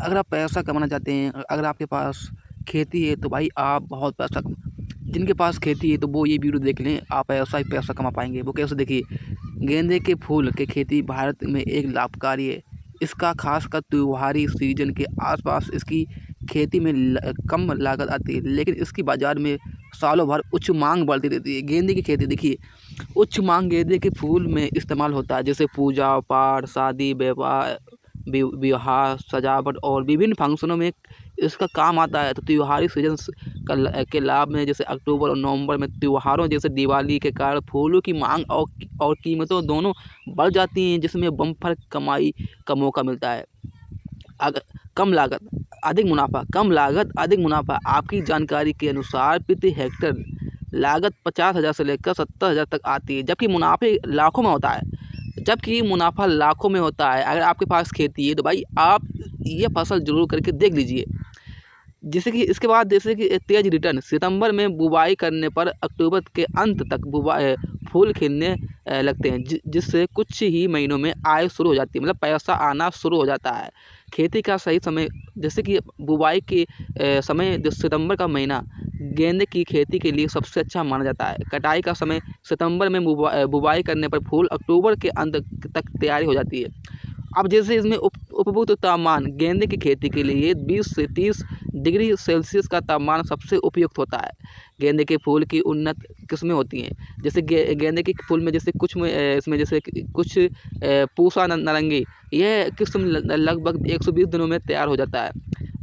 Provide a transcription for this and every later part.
अगर आप पैसा कमाना चाहते हैं, अगर आपके पास खेती है तो भाई आप बहुत पैसा जिनके पास खेती है तो वो ये वीडियो देख लें, आप ऐसा ही पैसा कमा पाएंगे। वो कैसे, देखिए। गेंदे के फूल की खेती भारत में एक लाभकारी है। इसका खासकर त्योहारी सीजन के आसपास इसकी खेती में कम लागत आती है, लेकिन इसकी बाजार में सालों भर उच्च मांग बढ़ती रहती है। गेंदे की खेती, देखिए, उच्च मांग गेंदे के फूल में इस्तेमाल होता है, जैसे पूजा पाठ, शादी विवाह, सजावट और विभिन्न फंक्शनों में इसका काम आता है। तो त्योहारी सीजन के लाभ में जैसे अक्टूबर और नवंबर में त्योहारों जैसे दिवाली के कारण फूलों की मांग और कीमतों दोनों बढ़ जाती हैं, जिसमें बम्पर कमाई का मौका मिलता है। अगर कम लागत अधिक मुनाफा, कम लागत अधिक मुनाफा। आपकी जानकारी के अनुसार प्रति हेक्टेयर लागत 50,000 से लेकर 70,000 तक आती है, जबकि मुनाफे लाखों में होता है। मुनाफा लाखों में होता है। अगर आपके पास खेती है तो भाई आप ये फसल जरूर करके देख लीजिए। जैसे कि इसके बाद जैसे कि तेज रिटर्न, सितंबर में बुवाई करने पर अक्टूबर के अंत तक फूल खिलने लगते हैं, जिससे कुछ ही महीनों में आय शुरू हो जाती है, मतलब पैसा आना शुरू हो जाता है। खेती का सही समय, जैसे कि बुवाई के समय जो सितंबर का महीना गेंदे की खेती के लिए सबसे अच्छा माना जाता है। कटाई का समय सितंबर में बुवाई करने पर फूल अक्टूबर के अंत तक तैयारी हो जाती है। अब जैसे इसमें उपयुक्त तापमान, गेंदे की खेती के लिए 20 से 30 डिग्री सेल्सियस का तापमान सबसे उपयुक्त होता है। गेंदे के फूल की उन्नत किस्में होती हैं, जैसे गेंदे के फूल में जैसे कुछ में इसमें जैसे कुछ पूसा नारंगी, यह किस्म लगभग 120 दिनों में तैयार हो जाता है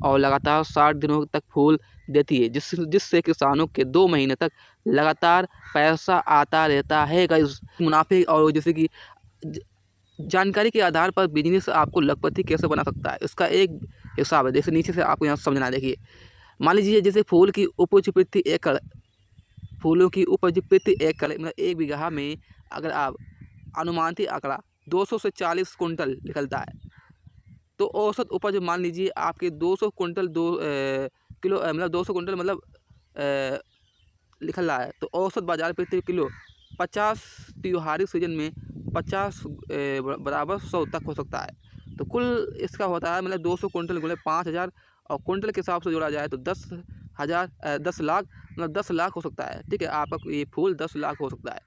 और लगातार 60 दिनों तक फूल देती है, जिससे किसानों के 2 महीने तक लगातार पैसा आता रहता है। गाइस, मुनाफे और जैसे कि जानकारी के आधार पर बिजनेस आपको लखपति कैसे बना सकता है, इसका एक हिसाब है। जैसे नीचे से आपको यहाँ समझना है। देखिए, मान लीजिए जैसे फूलों की उपज प्रति एकड़ मतलब 1 बीघा में अगर आप अनुमानित आंकड़ा 200 से 40 कुंटल निकलता है, तो औसत उपज मान लीजिए आपके 200 कुंटल किलो मतलब 200 कुंटल मतलब निकल रहा है, तो औसत बाजार प्रति किलो 50 त्योहारी सीजन में 50 बराबर 100 तक हो सकता है। तो कुल इसका होता है मतलब 200 कुंटल गुणे 5,000 और कुंटल के हिसाब से जोड़ा जाए तो 10 लाख मतलब 10 लाख हो सकता है। ठीक है, आपका ये फूल 10 लाख हो सकता है।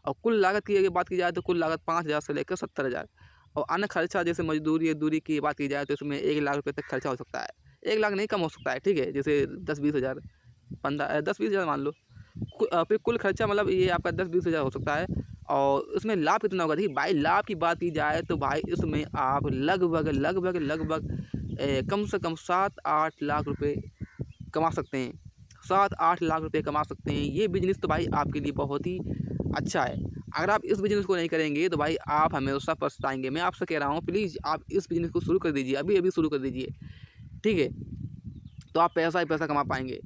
और कुल लागत की अगर बात की जाए तो कुल लागत 5,000 से लेकर 70,000 और अन्य खर्चा जैसे मजदूरी दूरी की बात की जाए तो इसमें 1 लाख रुपये तक खर्चा हो सकता है। 1 लाख नहीं, कम हो सकता है। ठीक है, जैसे 10-20 हज़ार 10-20 हज़ार मान लो। फिर कुल खर्चा मतलब ये आपका 10-20 हज़ार हो सकता है। और इसमें लाभ कितना होगा? देखिए भाई, लाभ की बात की जाए तो भाई इसमें आप लगभग कम से कम 7-8 लाख रुपए कमा सकते हैं। 7-8 लाख रुपए कमा सकते हैं। ये बिजनेस तो भाई आपके लिए बहुत ही अच्छा है। अगर आप इस बिजनेस को नहीं करेंगे तो भाई आप हमेशा पछताएंगे। मैं आपसे कह रहा हूँ, प्लीज़ आप इस बिजनेस को शुरू कर दीजिए, अभी शुरू कर दीजिए। ठीक है, तो आप पैसा ही पैसा कमा पाएंगे।